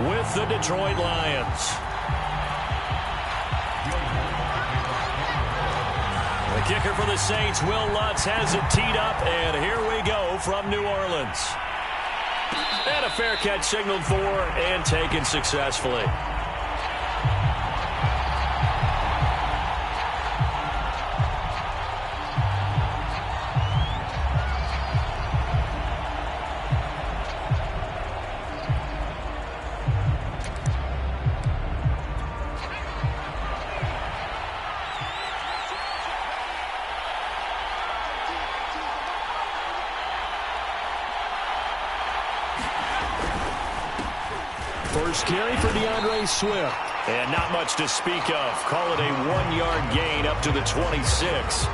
with the Detroit Lions. The kicker for the Saints, Will Lutz, has it teed up, and here we go from New Orleans. And a fair catch signaled for and taken successfully. First carry for DeAndre Swift. And not much to speak of. Call it a 1-yard gain up to the 26.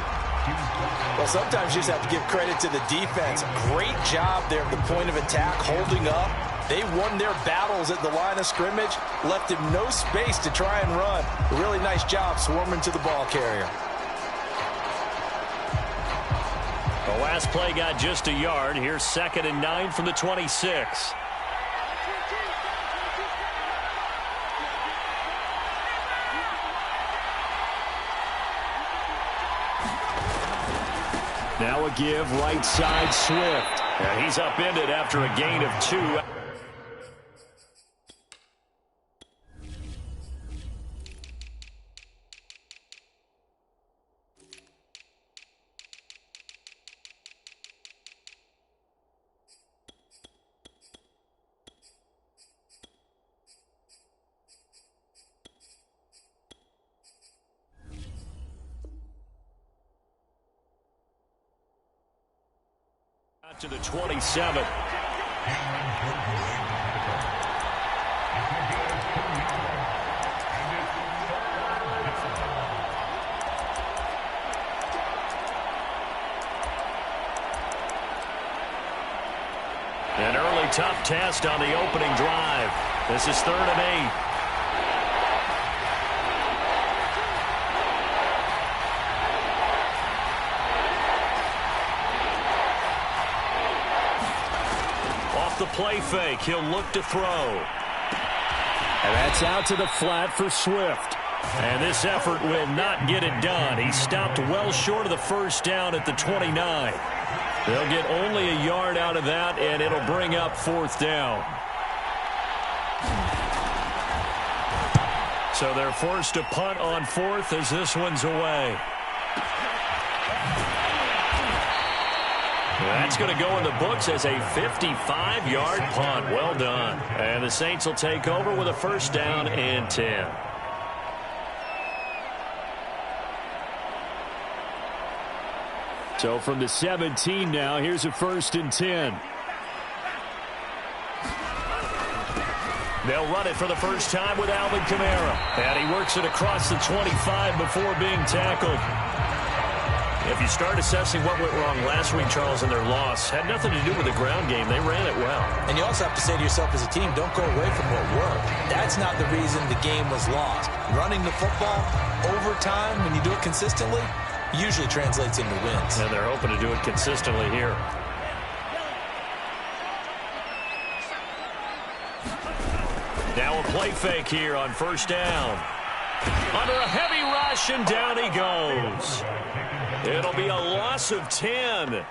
Well, sometimes you just have to give credit to the defense. Great job there at the point of attack, holding up. They won their battles at the line of scrimmage, left him no space to try and run. A really nice job swarming to the ball carrier. The last play got just a yard. Here's 2nd and 9 from the 26. Now a give right side Swift. And he's upended after a gain of 2. To the 27. An early tough test on the opening drive. This is 3rd and 8. The play fake. He'll look to throw. And that's out to the flat for Swift. And this effort will not get it done. He stopped well short of the first down at the 29. They'll get only a yard out of that, and it'll bring up 4th down. So they're forced to punt on 4th as this one's away. That's going to go in the books as a 55-yard punt. Well done. And the Saints will take over with a 1st down and 10. So from the 17 now, here's a 1st and 10. They'll run it for the first time with Alvin Kamara. And he works it across the 25 before being tackled. If you start assessing what went wrong last week, Charles, in their loss, had nothing to do with the ground game. They ran it well. And you also have to say to yourself as a team, don't go away from what worked. That's not the reason the game was lost. Running the football over time, when you do it consistently, usually translates into wins. And they're hoping to do it consistently here. Now a play fake here on 1st down. Under a heavy rush, and down he goes. It'll be a loss of 10,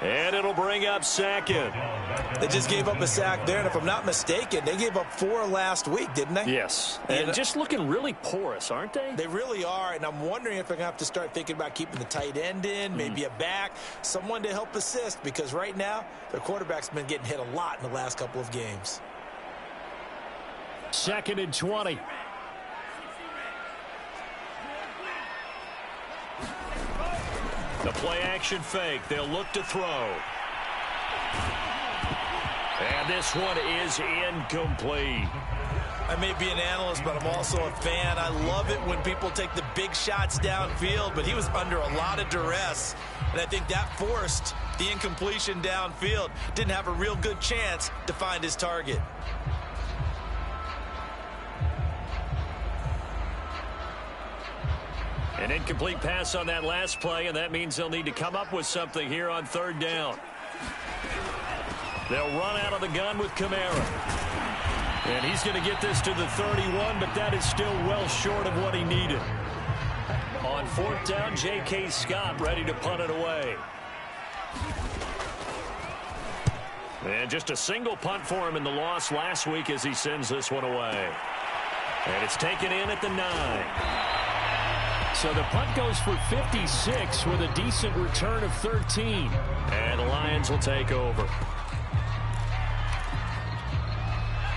and it'll bring up 2nd. They just gave up a sack there, and if I'm not mistaken, they gave up 4 last week, didn't they? Yes, and just looking really porous, aren't they? They really are, and I'm wondering if they're going to have to start thinking about keeping the tight end in, maybe a back, someone to help assist, because right now, their quarterback's been getting hit a lot in the last couple of games. 2nd and 20. The play-action fake. They'll look to throw. And this one is incomplete. I may be an analyst, but I'm also a fan. I love it when people take the big shots downfield, but he was under a lot of duress, and I think that forced the incompletion downfield. Didn't have a real good chance to find his target. An incomplete pass on that last play, and that means they'll need to come up with something here on 3rd down. They'll run out of the gun with Kamara. And he's going to get this to the 31, but that is still well short of what he needed. On 4th down, J.K. Scott ready to punt it away. And just a single punt for him in the loss last week as he sends this one away. And it's taken in at the 9. So the punt goes for 56 with a decent return of 13. And the Lions will take over.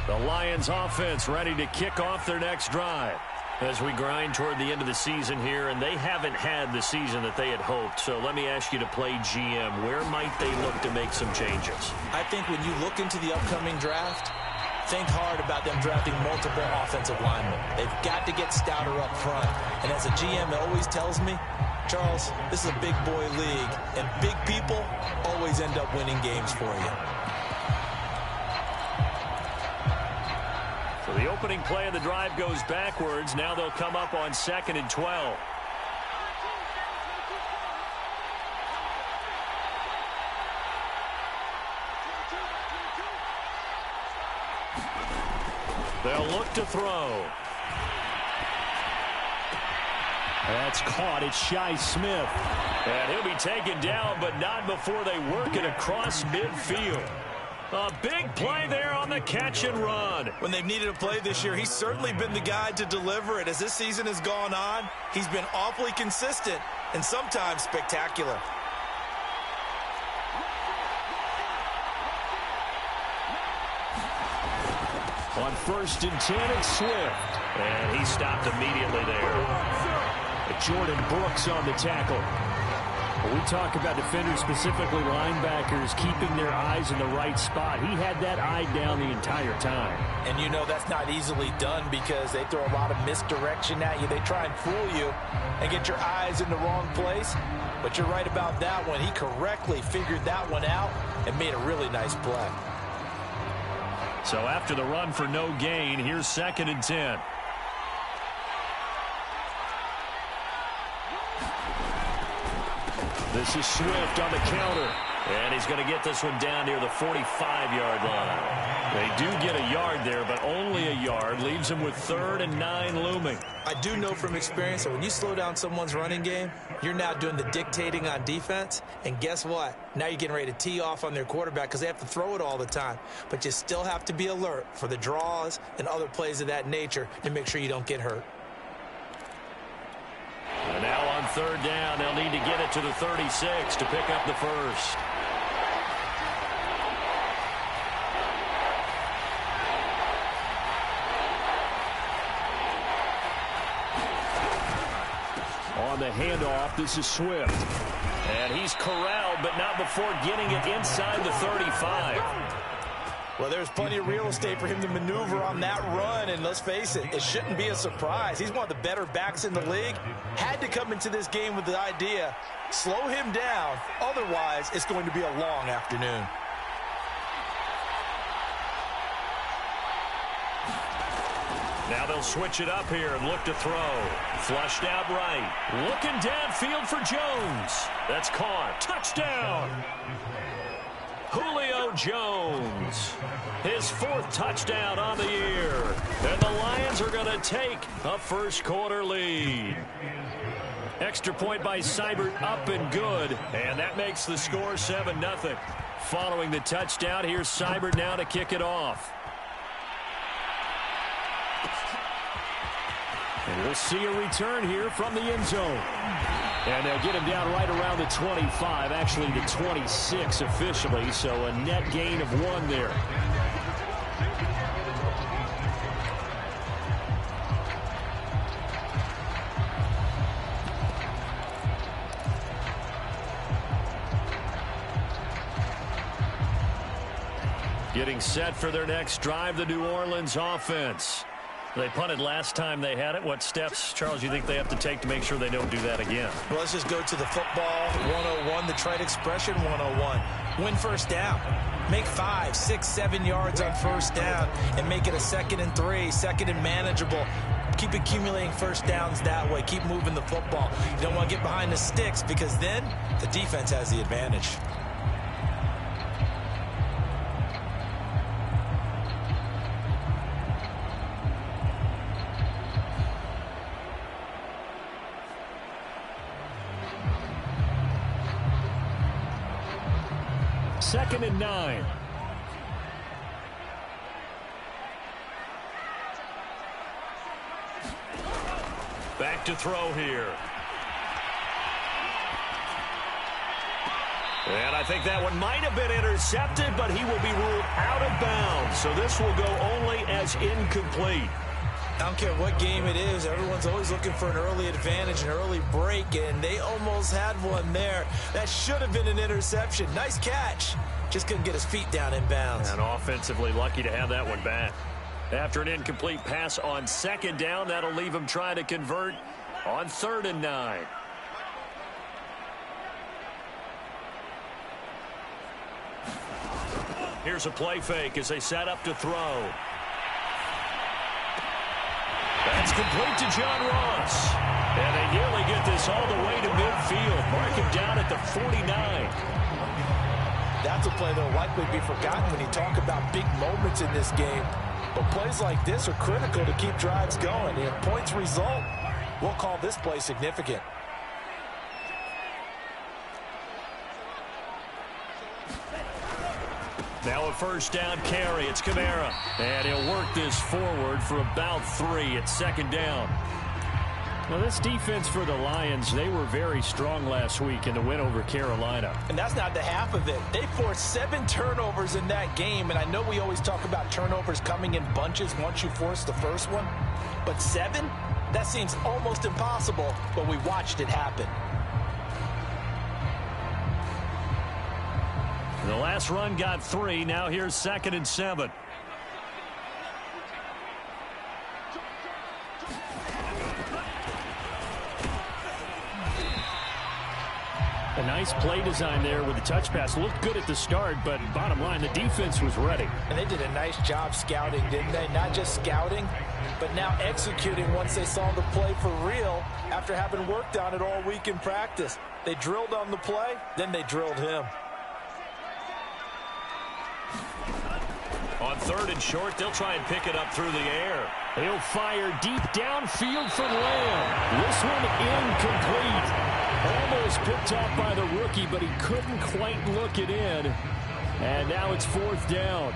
The Lions offense ready to kick off their next drive as we grind toward the end of the season here, and they haven't had the season that they had hoped. So let me ask you to play GM. Where might they look to make some changes? I think when you look into the upcoming draft, think hard about them drafting multiple offensive linemen. They've got to get stouter up front. And as a GM, it always tells me, Charles, this is a big boy league, and big people always end up winning games for you. So the opening play of the drive goes backwards. Now they'll come up on 2nd and 12. They'll look to throw. That's caught. It's Shi Smith. And he'll be taken down, but not before they work it across midfield. A big play there on the catch and run. When they've needed a play this year, he's certainly been the guy to deliver it. As this season has gone on, he's been awfully consistent and sometimes spectacular. On 1st and 10, it's Swift. And he stopped immediately there. Jordan Brooks on the tackle. When we talk about defenders, specifically linebackers, keeping their eyes in the right spot, he had that eye down the entire time. And you know that's not easily done because they throw a lot of misdirection at you. They try and fool you and get your eyes in the wrong place. But you're right about that one. He correctly figured that one out and made a really nice play. So after the run for no gain, here's 2nd and 10. This is Swift on the counter. And he's going to get this one down near the 45-yard line. They do get a yard there, but only a yard. Leaves him with 3rd and 9 looming. I do know from experience that when you slow down someone's running game, you're now doing the dictating on defense. And guess what? Now you're getting ready to tee off on their quarterback because they have to throw it all the time. But you still have to be alert for the draws and other plays of that nature to make sure you don't get hurt. And now on 3rd down, they'll need to get it to the 36 to pick up the first. On the handoff, this is Swift. And he's corralled, but not before getting it inside the 35. Well, there's plenty of real estate for him to maneuver on that run, and let's face it, it shouldn't be a surprise. He's one of the better backs in the league. Had to come into this game with the idea, slow him down, otherwise it's going to be a long afternoon. Now they'll switch it up here and look to throw. Flushed out right. Looking downfield for Jones. That's caught. Touchdown! Julio Jones, his 4th touchdown on the year. And the Lions are going to take a first-quarter lead. Extra point by Seibert up and good. And that makes the score 7-0. Following the touchdown, here's Seibert now to kick it off. And we'll see a return here from the end zone. And they'll get him down right around the 25, actually the 26 officially, so a net gain of 1 there. Getting set for their next drive, the New Orleans offense. They punted last time they had it. What steps, Charles, you think they have to take to make sure they don't do that again? Well, let's just go to the football 101, the trite expression 101. Win first down. Make 5, 6, 7 yards on first down and make it a 2nd and 3, 2nd and manageable. Keep accumulating first downs that way. Keep moving the football. You don't want to get behind the sticks because then the defense has the advantage. 2nd and 9. Back to throw here. And I think that one might have been intercepted, but he will be ruled out of bounds. So this will go only as incomplete. I don't care what game it is. Everyone's always looking for an early advantage, an early break, and they almost had one there. That should have been an interception. Nice catch. Just couldn't get his feet down in bounds. And offensively lucky to have that one back. After an incomplete pass on 2nd down, that'll leave him trying to convert on 3rd and 9. Here's a play fake as they set up to throw. That's complete to John Ross. And they nearly get this all the way to midfield. Mark him down at the 49. That's a play that will likely be forgotten when you talk about big moments in this game. But plays like this are critical to keep drives going. If points result, we'll call this play significant. Now a 1st down carry. It's Kamara. And he'll work this forward for about 3 at 2nd down. Now, this defense for the Lions, they were very strong last week in the win over Carolina. And that's not the half of it. They forced 7 turnovers in that game, and I know we always talk about turnovers coming in bunches once you force the first one, but 7? That seems almost impossible, but we watched it happen. The last run got 3. Now here's 2nd and 7. A nice play design there with the touch pass. Looked good at the start, but bottom line, the defense was ready. And they did a nice job scouting, didn't they? Not just scouting, but now executing once they saw the play for real after having worked on it all week in practice. They drilled on the play, then they drilled him. On 3rd and short, they'll try and pick it up through the air. He'll fire deep downfield for Lamb. This one incomplete. Almost picked off by the rookie, but he couldn't quite look it in. And now it's 4th down.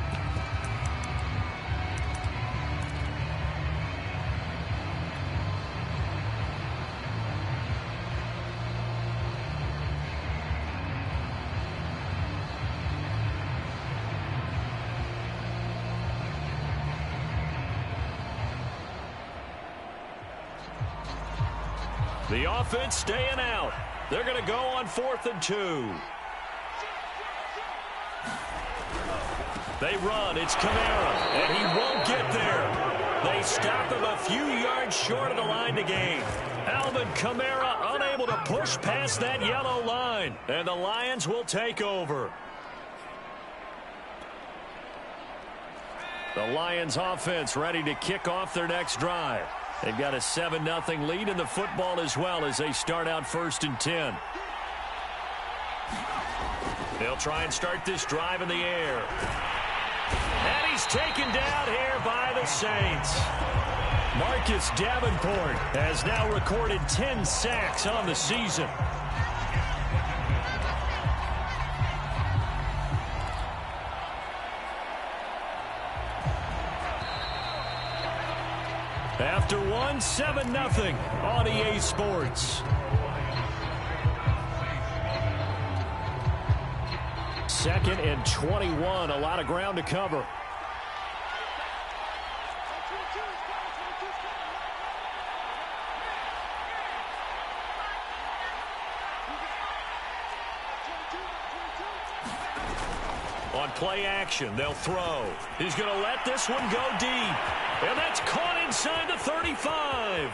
The offense staying out. They're going to go on 4th and 2. They run. It's Kamara, and he won't get there. They stop him a few yards short of the line to gain. Alvin Kamara unable to push past that yellow line, and the Lions will take over. The Lions offense ready to kick off their next drive. They've got a 7-0 lead in the football as well as they start out 1st and 10. They'll try and start this drive in the air. And he's taken down here by the Saints. Marcus Davenport has now recorded 10 sacks on the season. After one, 7-0 on EA Sports. 2nd and 21. A lot of ground to cover. On play action, they'll throw. He's going to let this one go deep. And that's caught inside the 35.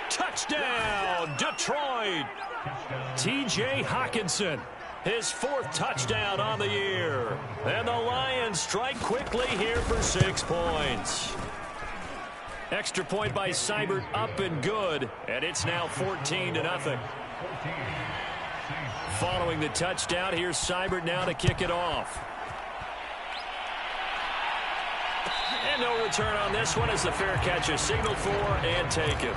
Touchdown, Detroit. T.J. Hockenson, his 4th touchdown on the year. And the Lions strike quickly here for 6 points. Extra point by Seibert up and good. And it's now 14-0. Following the touchdown, here's Seibert now to kick it off. And no return on this one as the fair catch is signaled for and taken.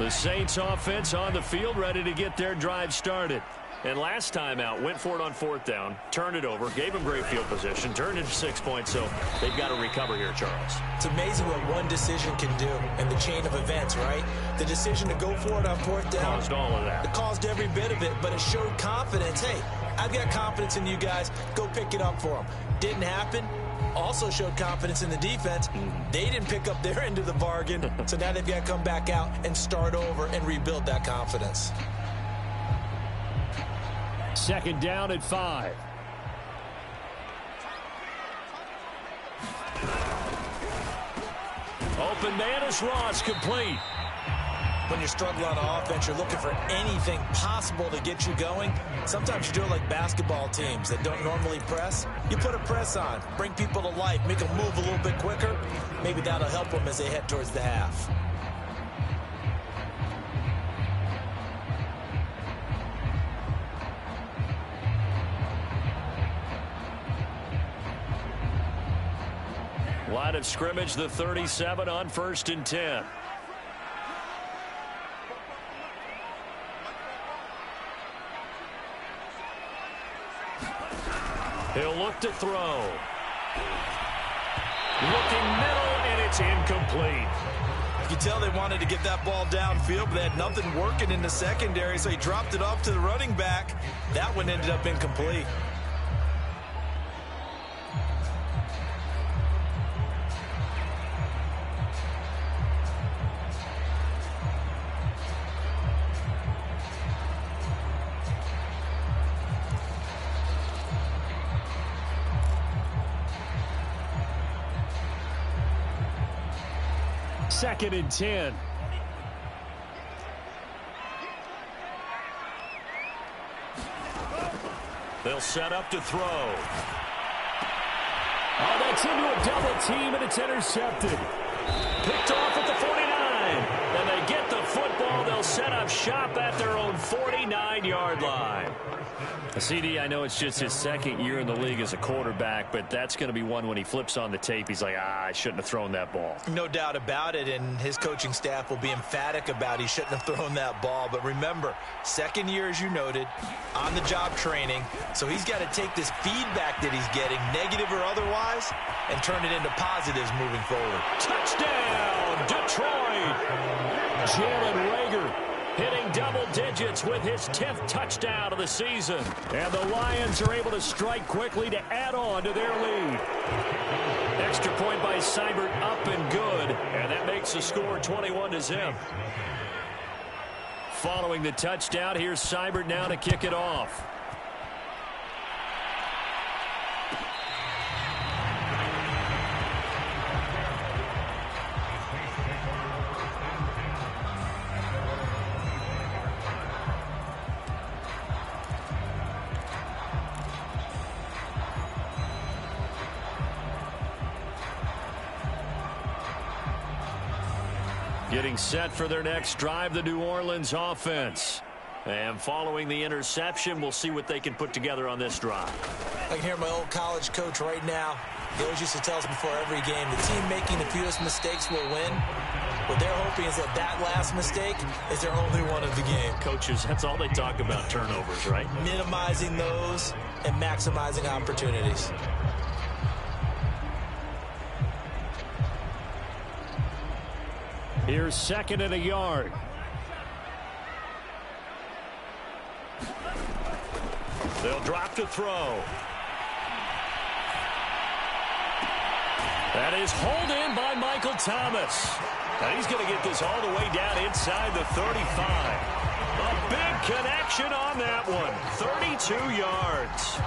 The Saints offense on the field, ready to get their drive started. And last time out, went for it on 4th down, turned it over, gave them great field position, turned into 6 points, so they've got to recover here, Charles. It's amazing what one decision can do in the chain of events, right? The decision to go for it on 4th down. Caused all of that. It caused every bit of it, but it showed confidence. Hey, I've got confidence in you guys. Go pick it up for them. Didn't happen. Also showed confidence in the defense. They didn't pick up their end of the bargain, so now they've got to come back out and start over and rebuild that confidence. 2nd down at 5. Open man is Ross, complete. When you're struggling on offense, you're looking for anything possible to get you going. Sometimes you do it like basketball teams that don't normally press. You put a press on, bring people to life, make them move a little bit quicker. Maybe that'll help them as they head towards the half. Line of scrimmage, the 37 on 1st and 10. He'll look to throw. Looking middle, and it's incomplete. You can tell they wanted to get that ball downfield, but they had nothing working in the secondary, so he dropped it off to the running back. That one ended up incomplete. Second and 10. They'll set up to throw. Oh, that's into a double team, and it's intercepted. Picked off at the 49. And they get the football. They'll set up shop at their own 49-yard line. CD, I know it's just his 2nd year in the league as a quarterback, but that's going to be one when he flips on the tape. He's like, I shouldn't have thrown that ball. No doubt about it, and his coaching staff will be emphatic about he shouldn't have thrown that ball. But remember, 2nd year, as you noted, on-the-job training, so he's got to take this feedback that he's getting, negative or otherwise, and turn it into positives moving forward. Touchdown, Detroit! Jalen Reagor hitting double digits with his 10th touchdown of the season. And the Lions are able to strike quickly to add on to their lead. Extra point by Seibert, up and good. And that makes the score 21-0. Following the touchdown, here's Seibert now to kick it off. Getting set for their next drive, the New Orleans offense. And following the interception, we'll see what they can put together on this drive. I can hear my old college coach right now. He always used to tell us before every game, the team making the fewest mistakes will win. What they're hoping is that that last mistake is their only one of the game. Coaches, that's all they talk about, turnovers, right? Minimizing those and maximizing opportunities. Here's 2nd and a yard. They'll drop to throw. That is hauled in by Michael Thomas. And he's going to get this all the way down inside the 35. A big connection on that one. 32 yards.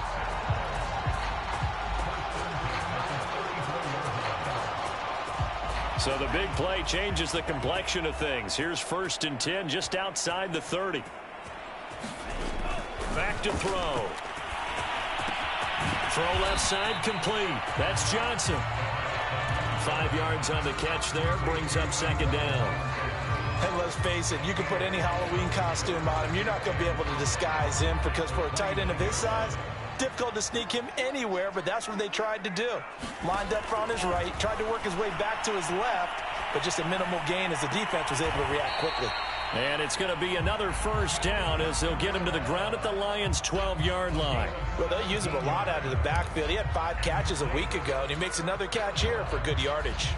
So the big play changes the complexion of things. Here's 1st and 10 just outside the 30. Back to throw. Throw left side complete. That's Johnson. 5 yards on the catch there. Brings up 2nd down. And let's face it, you can put any Halloween costume on him. You're not going to be able to disguise him because for a tight end of his size, difficult to sneak him anywhere, but that's what they tried to do. Lined up on his right, tried to work his way back to his left, but just a minimal gain as the defense was able to react quickly. And it's going to be another first down as they'll get him to the ground at the Lions' 12-yard line. Well, they'll use him a lot out of the backfield. He had 5 catches a week ago, and he makes another catch here for good yardage.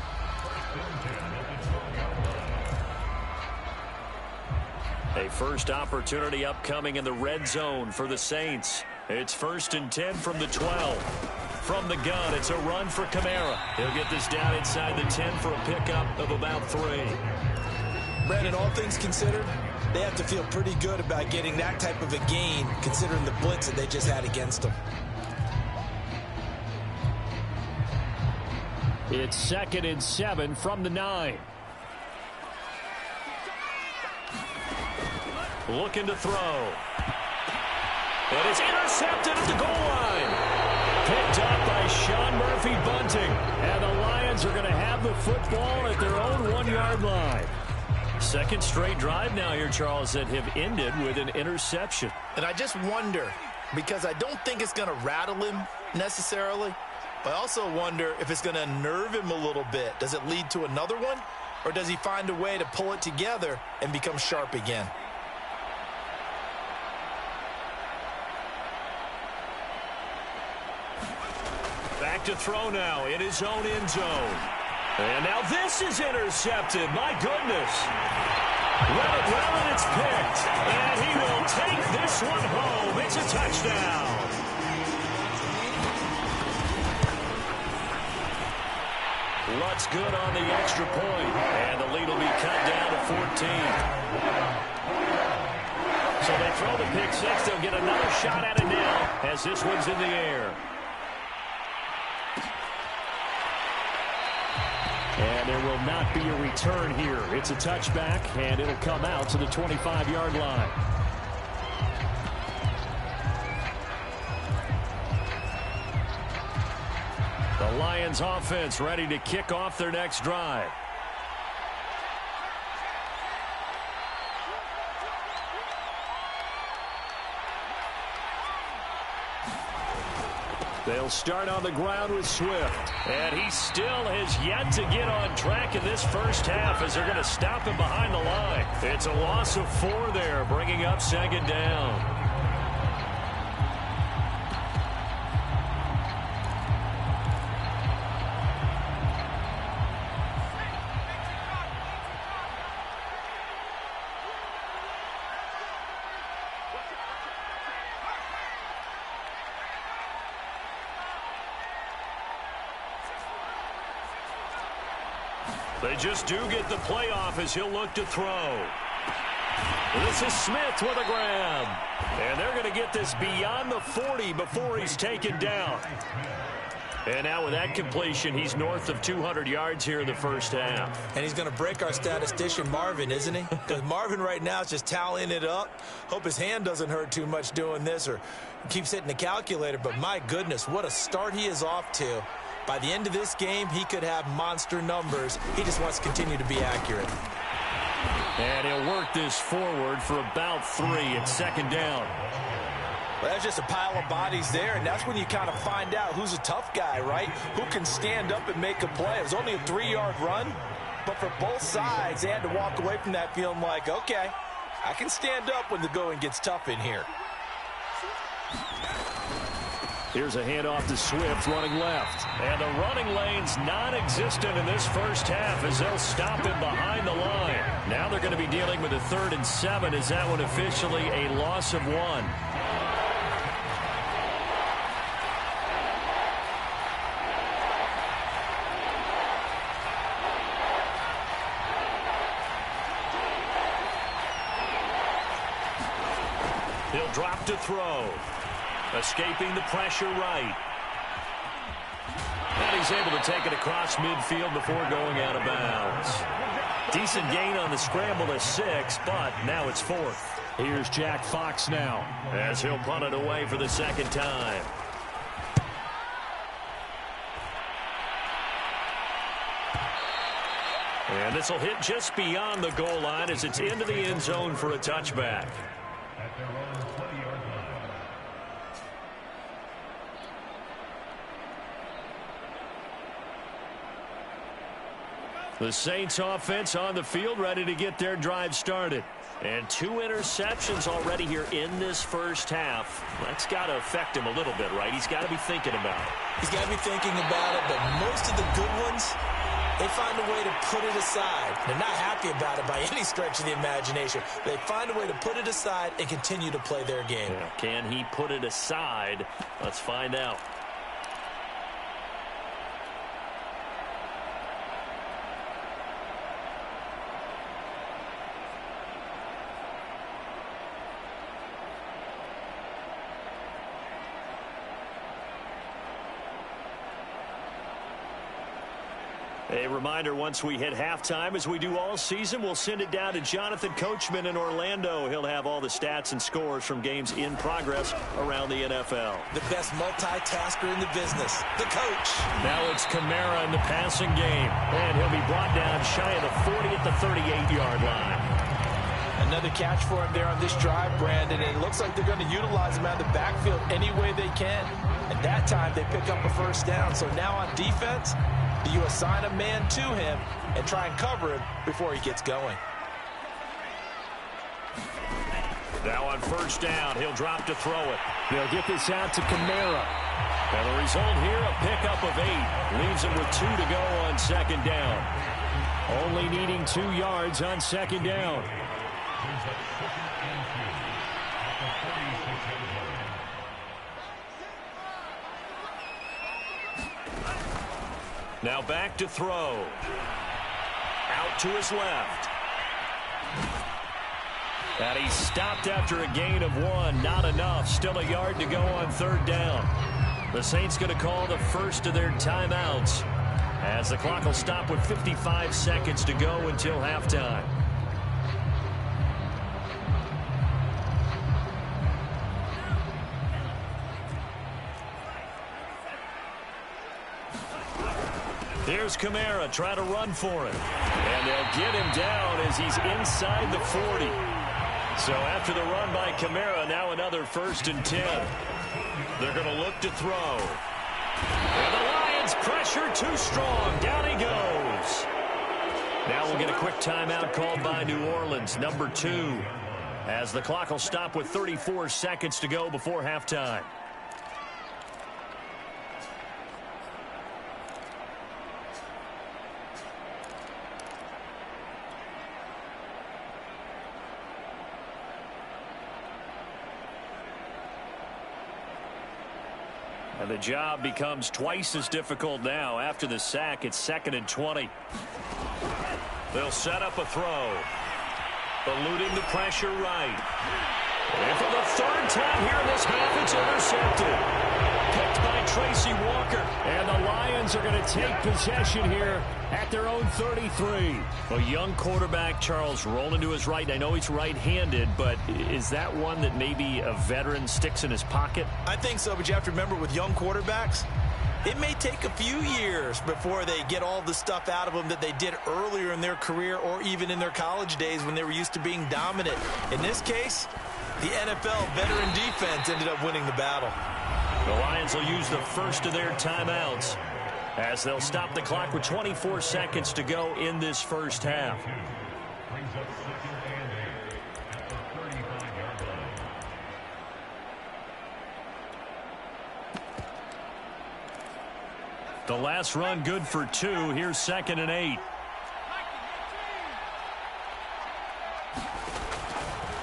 A first opportunity upcoming in the red zone for the Saints. It's 1st and 10 from the 12. From the gun, it's a run for Kamara. He'll get this down inside the 10 for a pickup of about 3. Brandon, all things considered, they have to feel pretty good about getting that type of a gain, considering the blitz that they just had against them. It's 2nd and 7 from the 9. Looking to throw. And it's intercepted at the goal line. Picked up by Sean Murphy-Bunting. And the Lions are going to have the football at their own 1-yard line. Second straight drive now here, Charles, that have ended with an interception. And I just wonder, because I don't think it's going to rattle him necessarily, but I also wonder if it's going to nerve him a little bit. Does it lead to another one? Or does he find a way to pull it together and become sharp again? Back to throw now in his own end zone. And now this is intercepted. My goodness. Let it well, and it's picked. And he will take this one home. It's a touchdown. Lutz good on the extra point. And the lead will be cut down to 14. So they throw the pick 6. They'll get another shot at it now as this one's in the air. And there will not be a return here. It's a touchback, and it'll come out to the 25-yard line. The Lions offense ready to kick off their next drive. They'll start on the ground with Swift. And he still has yet to get on track in this first half as they're going to stop him behind the line. It's a loss of 4 there, bringing up 2nd down. They just do get the playoff as he'll look to throw. This is Smith with a grab. And they're going to get this beyond the 40 before he's taken down. And now with that completion, he's north of 200 yards here in the first half. And he's going to break our statistician Marvin, isn't he? Because Marvin right now is just tallying it up. Hope his hand doesn't hurt too much doing this or keeps hitting the calculator. But my goodness, what a start he is off to. By the end of this game, he could have monster numbers. He just wants to continue to be accurate. And he'll work this forward for about 3. It's 2nd down. Well, that's just a pile of bodies there, and that's when you kind of find out who's a tough guy, right? Who can stand up and make a play. It was only a 3-yard run, but for both sides, they had to walk away from that feeling like, okay, I can stand up when the going gets tough in here. Here's a handoff to Swift running left. And the running lane's non-existent in this first half as they'll stop him behind the line. Now they're going to be dealing with a 3rd and 7. Is that one officially a loss of 1? He'll drop to throw. Escaping the pressure right. And he's able to take it across midfield before going out of bounds. Decent gain on the scramble to 6, but now it's 4th. Here's Jack Fox now, as he'll punt it away for the 2nd time. And this will hit just beyond the goal line as it's into the end zone for a touchback. The Saints offense on the field, ready to get their drive started. And 2 interceptions already here in this first half. That's got to affect him a little bit, right? He's got to be thinking about it. He's got to be thinking about it, but most of the good ones, they find a way to put it aside. They're not happy about it by any stretch of the imagination. They find a way to put it aside and continue to play their game. Yeah, can he put it aside? Let's find out. A reminder, once we hit halftime, as we do all season, we'll send it down to Jonathan Coachman in Orlando. He'll have all the stats and scores from games in progress around the NFL. The best multitasker in the business, the coach. Now it's Kamara in the passing game, and he'll be brought down shy of the 40 at the 38-yard line. Another catch for him there on this drive, Brandon, and it looks like they're going to utilize him out of the backfield any way they can. At that time, they pick up a first down, so now on defense, do you assign a man to him and try and cover him before he gets going? Now on first down, he'll drop to throw it. They'll get this out to Kamara. And the result here, a pickup of 8. Leaves him with 2 to go on second down. Only needing 2 yards on second down. Now back to throw. Out to his left. And he stopped after a gain of 1. Not enough. Still a yard to go on third down. The Saints going to call the first of their timeouts, as the clock will stop with 55 seconds to go until halftime. Here's Kamara trying to run for it. And they'll get him down as he's inside the 40. So after the run by Kamara, now another 1st and 10. They're going to look to throw. And the Lions pressure too strong. Down he goes. Now we'll get a quick timeout called by New Orleans, number 2, as the clock will stop with 34 seconds to go before halftime. And the job becomes twice as difficult now. After the sack, it's 2nd and 20. They'll set up a throw. Eluding the pressure right. And for the 3rd time here in this half, it's intercepted. Picked by Tracy Walker. And the Lions are going to take possession here at their own 33. A young quarterback, Charles, rolling to his right. And I know he's right-handed, but is that one that maybe a veteran sticks in his pocket? I think so, but you have to remember with young quarterbacks, it may take a few years before they get all the stuff out of them that they did earlier in their career or even in their college days when they were used to being dominant. In this case, the NFL veteran defense ended up winning the battle. The Lions will use the first of their timeouts as they'll stop the clock with 24 seconds to go in this first half. The last run good for 2. Here's 2nd and 8.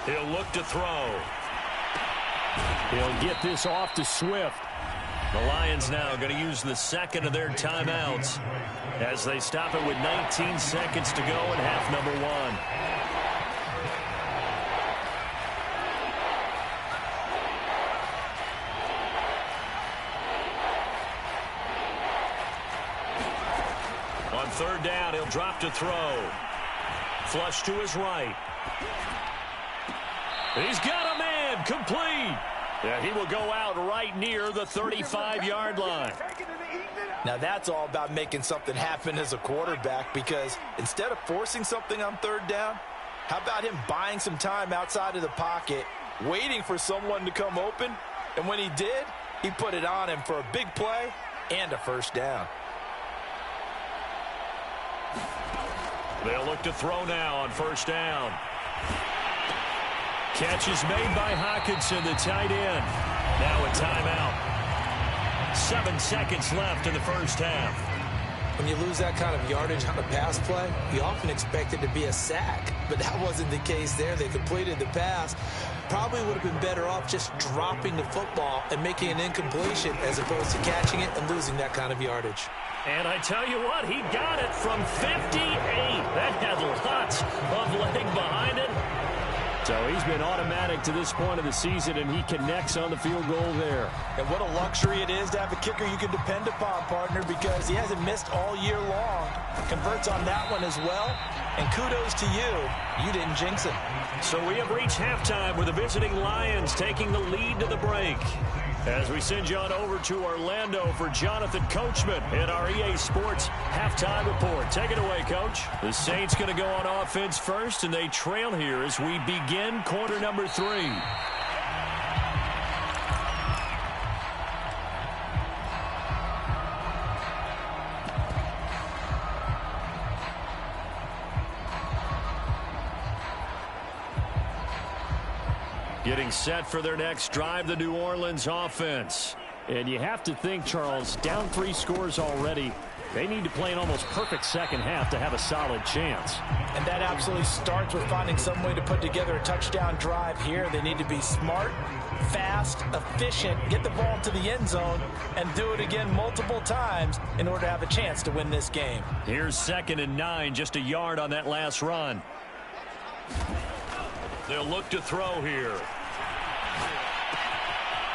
He'll look to throw. He'll get this off to Swift. The Lions now going to use the second of their timeouts as they stop it with 19 seconds to go in half number 1. On third down, he'll drop to throw. Flush to his right. He's got a man, complete. Yeah, he will go out right near the 35-yard line. Now that's all about making something happen as a quarterback, because instead of forcing something on third down, how about him buying some time outside of the pocket, waiting for someone to come open, and when he did, he put it on him for a big play and a first down. They'll look to throw now on first down. Catch is made by Hockenson, the tight end. Now a timeout. 7 seconds left in the first half. When you lose that kind of yardage on a pass play, you often expect it to be a sack. But that wasn't the case there. They completed the pass. Probably would have been better off just dropping the football and making an incompletion as opposed to catching it and losing that kind of yardage. And I tell you what, he got it from 58. That had lots of leg behind it. So he's been automatic to this point of the season, and he connects on the field goal there. And what a luxury it is to have a kicker you can depend upon, partner, because he hasn't missed all year long. Converts on that one as well. And kudos to you. You didn't jinx him. So we have reached halftime with the visiting Lions taking the lead to the break. As we send you on over to Orlando for Jonathan Coachman in our EA Sports Halftime Report. Take it away, Coach. The Saints going to go on offense first, and they trail here as we begin quarter number 3. Getting set for their next drive, the New Orleans offense. And you have to think, Charles, down 3 scores already. They need to play an almost perfect second half to have a solid chance. And that absolutely starts with finding some way to put together a touchdown drive here. They need to be smart, fast, efficient, get the ball to the end zone, and do it again multiple times in order to have a chance to win this game. Here's 2nd and 9, just a yard on that last run. They'll look to throw here.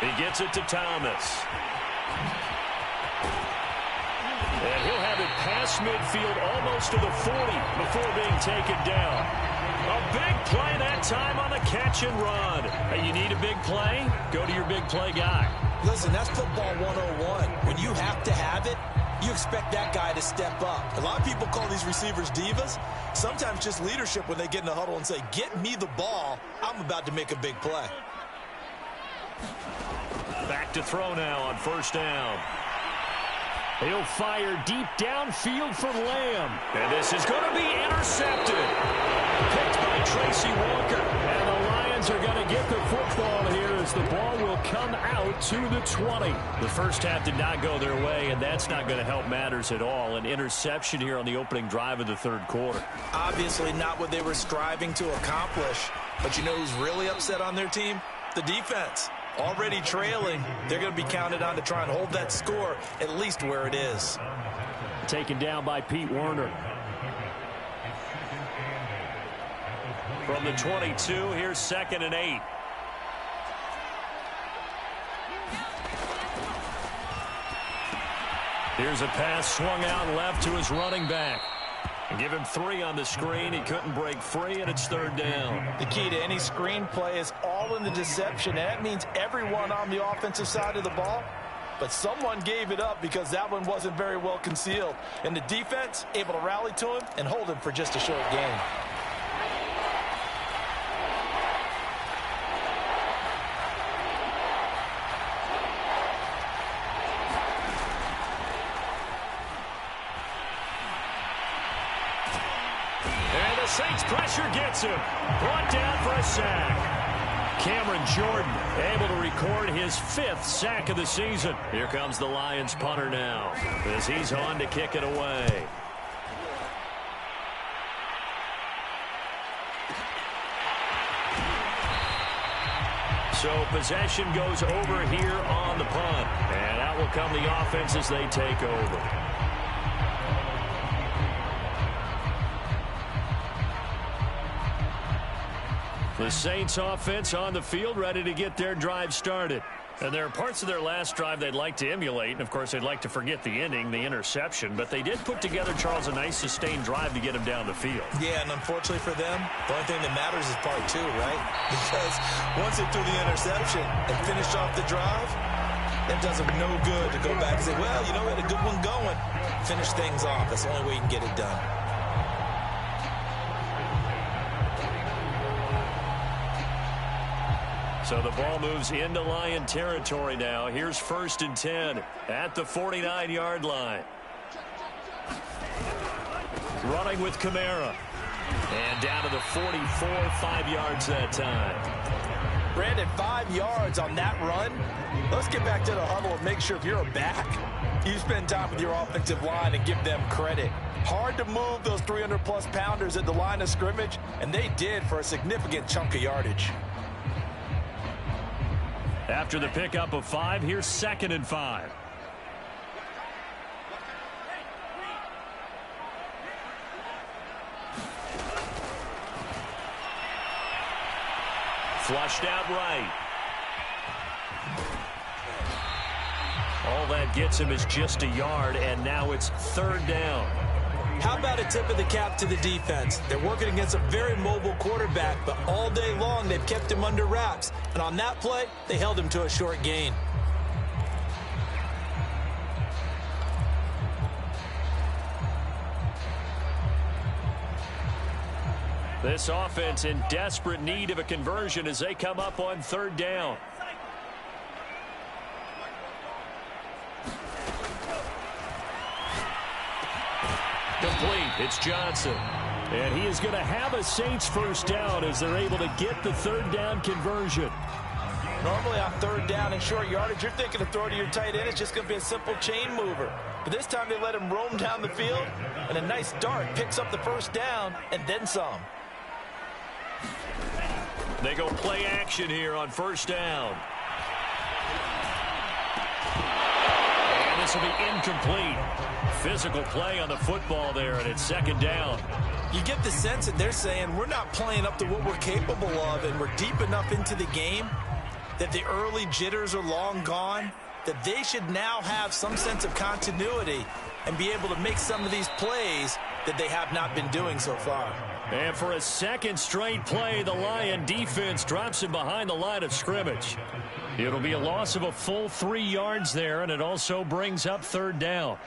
He gets it to Thomas. And he'll have it past midfield almost to the 40 before being taken down. A big play that time on the catch and run. Hey, you need a big play? Go to your big play guy. Listen, that's football 101. When you have to have it, you expect that guy to step up. A lot of people call these receivers divas. Sometimes just leadership when they get in the huddle and say, get me the ball. I'm about to make a big play. Back to throw now on first down. He'll fire deep downfield for Lamb. And this is going to be intercepted. Picked by Tracy Walker. And the Lions are going to get the football here as the ball will come out to the 20. The first half did not go their way, and that's not going to help matters at all. An interception here on the opening drive of the third quarter. Obviously not what they were striving to accomplish. But you know who's really upset on their team? The defense. Already trailing, they're going to be counted on to try and hold that score at least where it is. Taken down by Pete Werner. From the 22, here's 2nd and 8. Here's a pass swung out left to his running back. And give him 3 on the screen. He couldn't break free, and it's 3rd down. The key to any screenplay is all in the deception. And that means everyone on the offensive side of the ball. But someone gave it up because that one wasn't very well concealed. And the defense able to rally to him and hold him for just a short gain. Saints pressure gets him. Brought down for a sack. Cameron Jordan able to record his 5th sack of the season. Here comes the Lions punter now as he's on to kick it away. So possession goes over here on the punt. And out will come the offense as they take over. The Saints offense on the field ready to get their drive started. And there are parts of their last drive they'd like to emulate. And, of course, they'd like to forget the ending, the interception. But they did put together, Charles, a nice sustained drive to get him down the field. Yeah, and unfortunately for them, the only thing that matters is part 2, right? Because once they threw the interception and finished off the drive, it does them no good to go back and say, well, you know, we had a good one going. Finish things off. That's the only way you can get it done. So the ball moves into Lion territory now. Here's 1st and 10 at the 49-yard line. running with Kamara. And down to the 44, 5 yards that time. Brandon, 5 yards on that run. Let's get back to the huddle and make sure if you're a back, you spend time with your offensive line and give them credit. Hard to move those 300-plus pounders at the line of scrimmage, and they did for a significant chunk of yardage. After the pickup of 5, here's 2nd and 5. Flushed out right. All that gets him is just a yard, and now it's 3rd down. How about a tip of the cap to the defense? They're working against a very mobile quarterback, but all day long they've kept him under wraps. And on that play, they held him to a short gain. This offense in desperate need of a conversion as they come up on 3rd down. Complete. It's Johnson. And he is going to have a Saints 1st down as they're able to get the 3rd down conversion. Normally on 3rd down and short yardage, you're thinking of throw to your tight end. It's just going to be a simple chain mover. But this time they let him roam down the field, and a nice dart picks up the 1st down and then some. They go play action here on 1st down. And this will be incomplete. Physical play on the football there, and it's 2nd down. You get the sense that they're saying we're not playing up to what we're capable of, and we're deep enough into the game that the early jitters are long gone, that they should now have some sense of continuity and be able to make some of these plays that they have not been doing so far. And for a 2nd straight play, the Lion defense drops him behind the line of scrimmage. It'll be a loss of a full 3 yards there, and it also brings up 3rd down.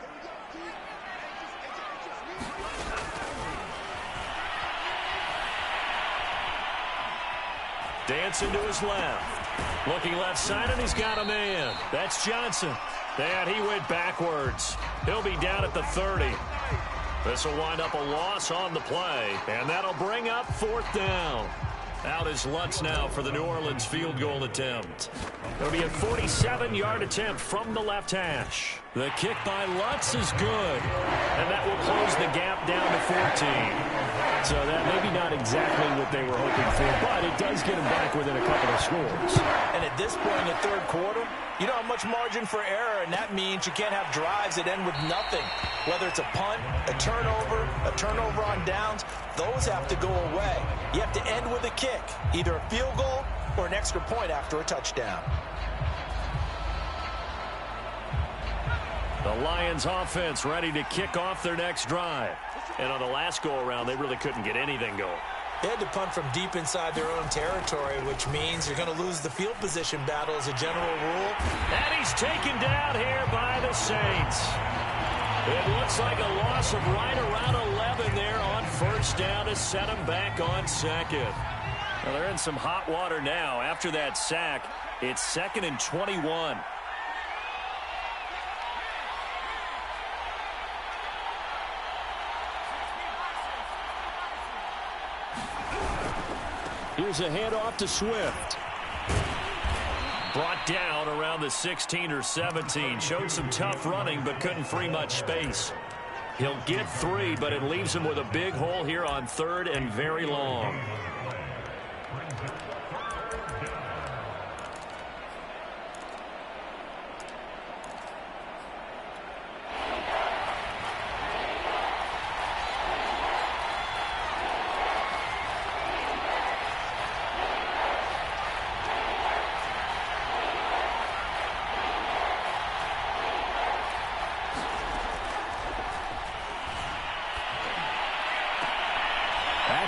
Dancing to his left. Looking left side, and he's got a man. That's Johnson. And he went backwards. He'll be down at the 30. This will wind up a loss on the play, and that'll bring up 4th down. Out is Lutz now for the New Orleans field goal attempt. It'll be a 47-yard attempt from the left hash. The kick by Lutz is good, and that will close the gap down to 14. So that maybe not exactly what they were hoping for, but it does get them back within a couple of scores. And at this point in the 3rd quarter, you don't have much margin for error, and that means you can't have drives that end with nothing. Whether it's a punt, a turnover on downs, those have to go away. You have to end with a kick, either a field goal or an extra point after a touchdown. The Lions offense ready to kick off their next drive. And on the last go-around, they really couldn't get anything going. They had to punt from deep inside their own territory, which means you're going to lose the field position battle as a general rule. And he's taken down here by the Saints. It looks like a loss of right around 11 there on 1st down to set them back on 2nd. Well, they're in some hot water now. After that sack, it's 2nd and 21. Here's a handoff to Swift. Brought down around the 16 or 17. Showed some tough running, but couldn't free much space. He'll get 3, but it leaves him with a big hole here on 3rd and very long.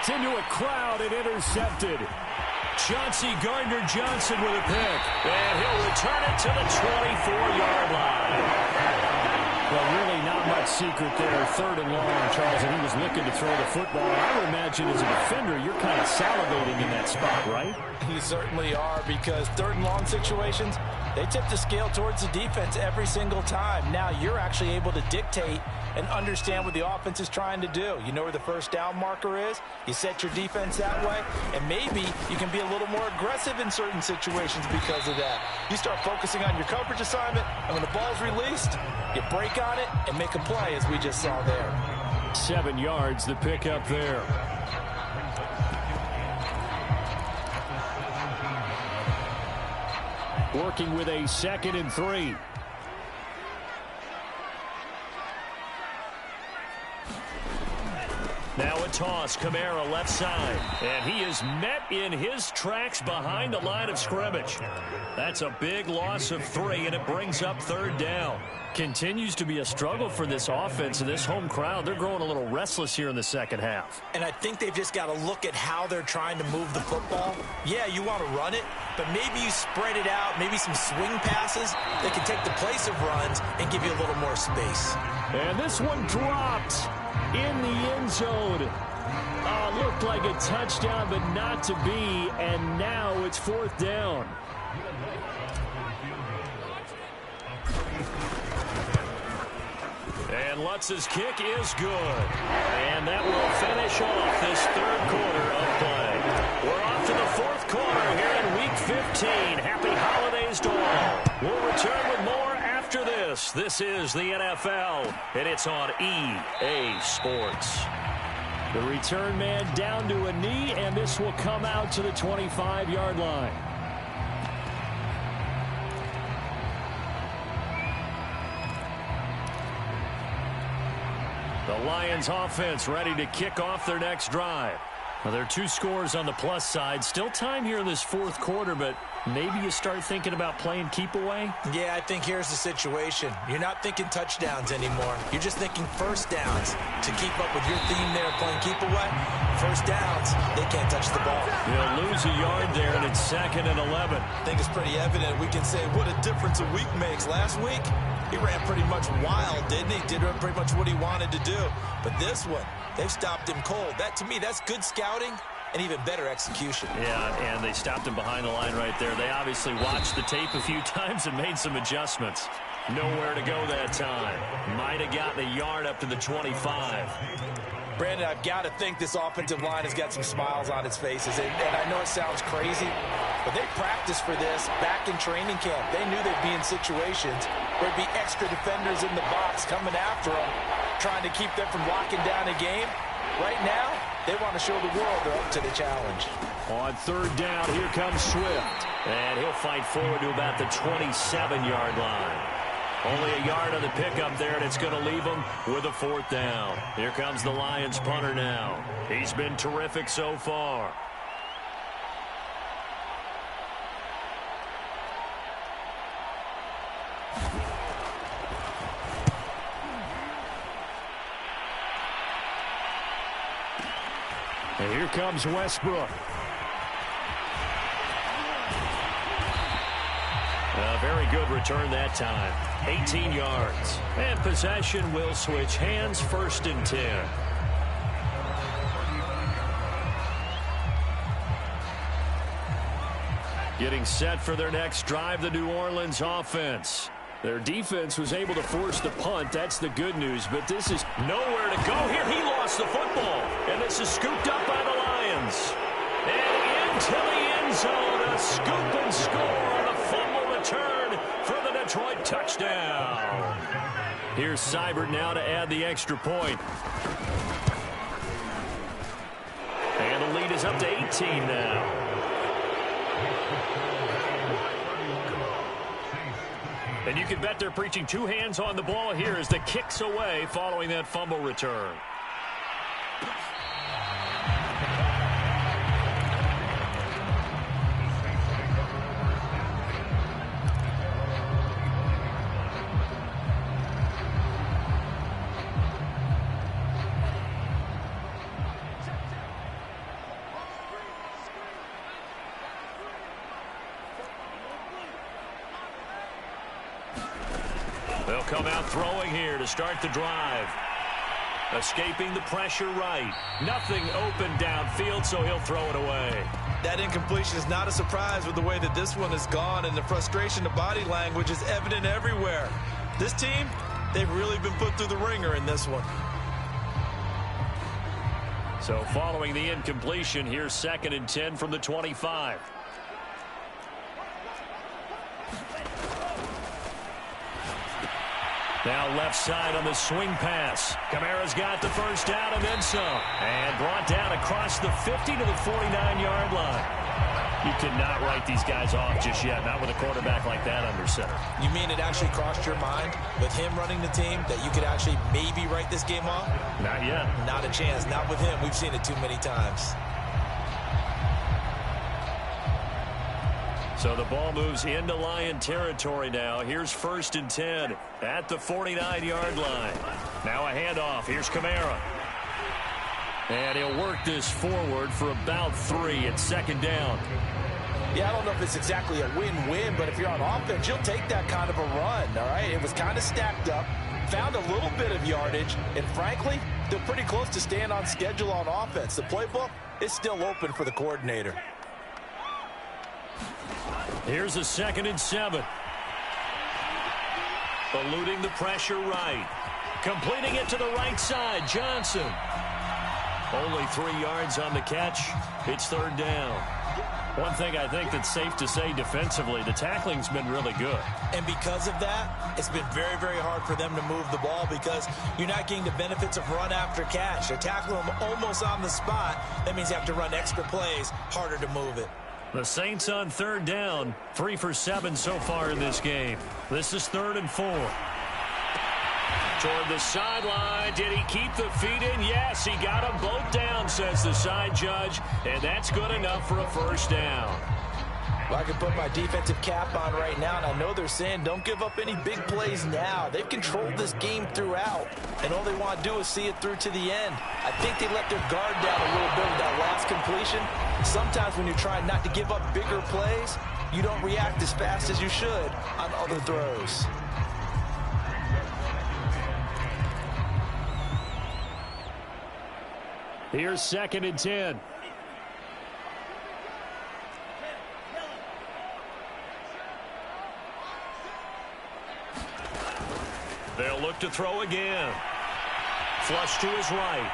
Into a crowd and intercepted. Chauncey Gardner-Johnson with a pick. And he'll return it to the 24-yard line. Well, really not much that secret there. 3rd and long, Charles, and he was looking to throw the football. I would imagine as a defender, you're kind of salivating in that spot, right? You certainly are, because 3rd and long situations, they tip the scale towards the defense every single time. Now you're actually able to dictate and understand what the offense is trying to do. You know where the first down marker is. You set your defense that way, and maybe you can be a little more aggressive in certain situations because of that. You start focusing on your coverage assignment, and when the ball's released, you break on it and make a play, as we just saw there. 7 yards, the pickup there. Working with a 2nd and 3. Now a toss, Kamara left side. And he is met in his tracks behind the line of scrimmage. That's a big loss of 3, and it brings up 3rd down. Continues to be a struggle for this offense and this home crowd. They're growing a little restless here in the second half. And I think they've just got to look at how they're trying to move the football. Yeah, you want to run it, but maybe you spread it out, maybe some swing passes that can take the place of runs and give you a little more space. And this one dropped in the end zone. Looked like a touchdown, but not to be, and now it's 4th down. And Lutz's kick is good. And that will finish off this 3rd quarter of play. We're off to the 4th quarter here in Week 15. Happy holidays to all. We'll return with more after this. This is the NFL, and it's on EA Sports. The return man down to a knee, and this will come out to the 25-yard line. The Lions offense ready to kick off their next drive. Well, there are 2 scores on the plus side. Still time here in this 4th quarter, but maybe you start thinking about playing keep away? Yeah, I think here's the situation. You're not thinking touchdowns anymore. You're just thinking first downs. To keep up with your theme there, playing keep away, first downs, they can't touch the ball. They'll lose a yard there, and it's 2nd and 11. I think it's pretty evident. We can say what a difference a week makes. Last week, he ran pretty much wild, didn't he? Did pretty much what he wanted to do. But this one, they've stopped him cold. That, to me, that's good scouting and even better execution. Yeah, and they stopped him behind the line right there. They obviously watched the tape a few times and made some adjustments. Nowhere to go that time. Might have gotten a yard up to the 25. Brandon, I've got to think this offensive line has got some smiles on its faces. And I know it sounds crazy, but they practiced for this back in training camp. They knew they'd be in situations where there'd be extra defenders in the box coming after them, trying to keep them from locking down a game. Right now, they want to show the world they're up to the challenge. On 3rd down, here comes Swift. And he'll fight forward to about the 27-yard line. Only a yard on the pickup there, and it's going to leave him with a 4th down. Here comes the Lions punter now. He's been terrific so far. And here comes Westbrook. A very good return that time. 18 yards. And possession will switch hands, 1st and 10. Getting set for their next drive, the New Orleans offense. Their defense was able to force the punt. That's the good news, but this is nowhere to go here. He lost the football, and this is scooped up by the Lions. And into the end zone, a scoop and score on a fumble return for the Detroit touchdown. Here's Seibert now to add the extra point. And the lead is up to 18 now. And you can bet they're preaching 2 hands on the ball here as the kick's away following that fumble return. They'll He'll come out throwing here to start the drive. Escaping the pressure right. Nothing open downfield, so he'll throw it away. That incompletion is not a surprise with the way that this one has gone, and the frustration of body language is evident everywhere. This team, they've really been put through the ringer in this one. So following the incompletion, here's 2nd and 10 from the 25. Now left side on the swing pass. Kamara's got the first down and then some. And brought down across the 50 to the 49-yard line. You cannot write these guys off just yet, not with a quarterback like that under center. You mean it actually crossed your mind with him running the team that you could actually maybe write this game off? Not yet. Not a chance. Not with him. We've seen it too many times. So the ball moves into Lion territory now. Here's 1st and 10 at the 49-yard line. Now a handoff. Here's Kamara. And he'll work this forward for about 3 at 2nd down. Yeah, I don't know if it's exactly a win-win, but if you're on offense, you'll take that kind of a run, all right? It was kind of stacked up, found a little bit of yardage, and frankly, they're pretty close to staying on schedule on offense. The playbook is still open for the coordinator. Here's a 2nd and 7. Eluding the pressure right. Completing it to the right side, Johnson. Only 3 yards on the catch. It's 3rd down. One thing I think that's safe to say defensively, the tackling's been really good. And because of that, it's been very, very hard for them to move the ball because you're not getting the benefits of run after catch. They're tackling them almost on the spot. That means you have to run extra plays, harder to move it. The Saints on 3rd down, 3 for 7 so far in this game. This is 3rd and 4. Toward the sideline. Did he keep the feet in? Yes, he got them both down, says the side judge, and that's good enough for a 1st down. Well, I can put my defensive cap on right now, and I know they're saying don't give up any big plays now. They've controlled this game throughout, and all they want to do is see it through to the end. I think they let their guard down a little bit with that last completion. Sometimes when you're trying not to give up bigger plays, you don't react as fast as you should on other throws. Here's 2nd and 10. They'll look to throw again. Flush to his right.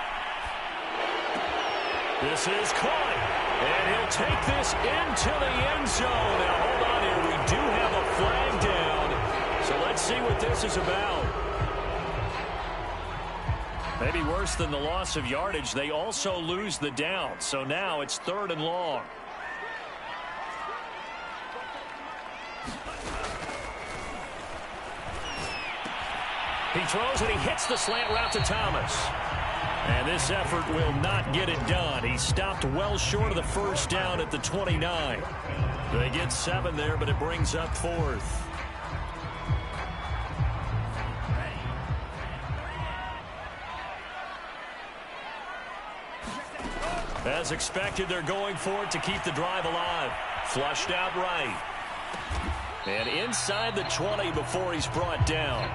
This is caught. And he'll take this into the end zone. Now, hold on here. We do have a flag down. So let's see what this is about. Maybe worse than the loss of yardage, they also lose the down. So now it's 3rd and long. He throws and he hits the slant route to Thomas. And this effort will not get it done. He stopped well short of the 1st down at the 29. They get 7 there, but it brings up 4th. As expected, they're going for it to keep the drive alive. Flushed out right. And inside the 20 before he's brought down.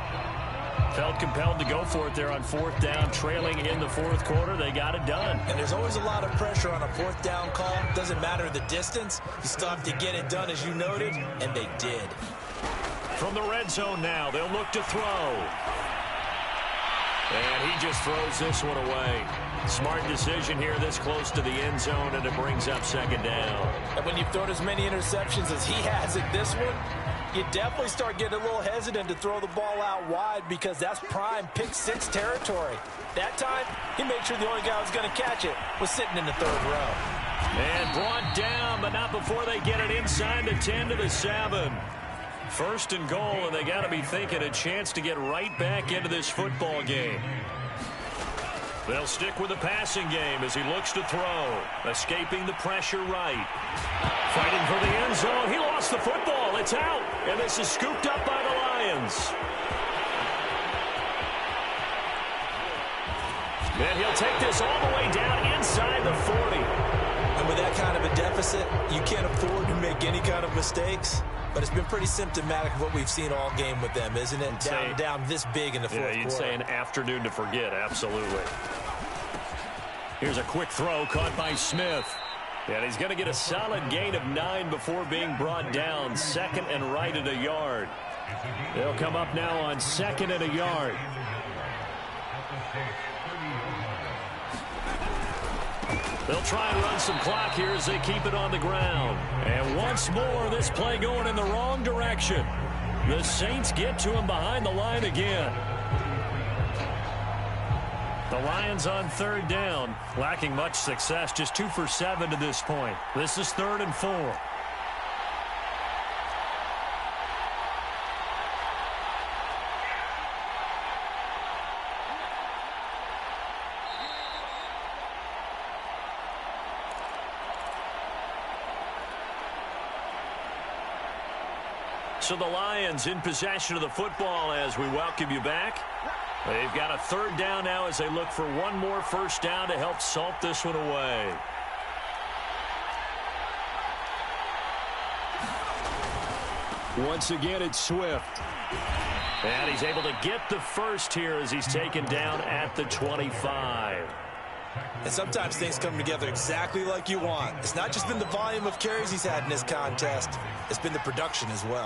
Felt compelled to go for it there on 4th down, trailing in the 4th quarter. They got it done. And there's always a lot of pressure on a 4th down call. Doesn't matter the distance. You still have to get it done, as you noted, and they did. From the red zone now, they'll look to throw. And he just throws this one away. Smart decision here this close to the end zone, and it brings up 2nd down. And when you've thrown as many interceptions as he has in this one, you definitely start getting a little hesitant to throw the ball out wide because that's prime pick-6 territory. That time, he made sure the only guy who was going to catch it was sitting in the 3rd row. And brought down, but not before they get it inside the 10 to the 7. 1st and goal, and they got to be thinking a chance to get right back into this football game. They'll stick with the passing game as he looks to throw. Escaping the pressure right. Fighting for the end zone. He lost the football. It's out. And this is scooped up by the Lions. And he'll take this all the way down inside the 40. And with that kind of a deficit, you can't afford to make any kind of mistakes. but it's been pretty symptomatic of what we've seen all game with them, isn't it? Down this big in the fourth quarter. You'd say an afternoon to forget, absolutely. Here's a quick throw caught by Smith. And he's going to get a solid gain of 9 before being brought down. Second and right at a yard. They'll come up now on second and a yard. They'll try and run some clock here as they keep it on the ground. And once more, this play going in the wrong direction. The Saints get to him behind the line again. The Lions on third down, lacking much success, just 2 for 7 to this point. This is 3rd and 4. So the Lions in possession of the football as we welcome you back. They've got a 3rd down now as they look for one more first down to help salt this one away. Once again, it's Swift. And he's able to get the first here as he's taken down at the 25. And sometimes things come together exactly like you want. It's not just been the volume of carries he's had in this contest. It's been the production as well.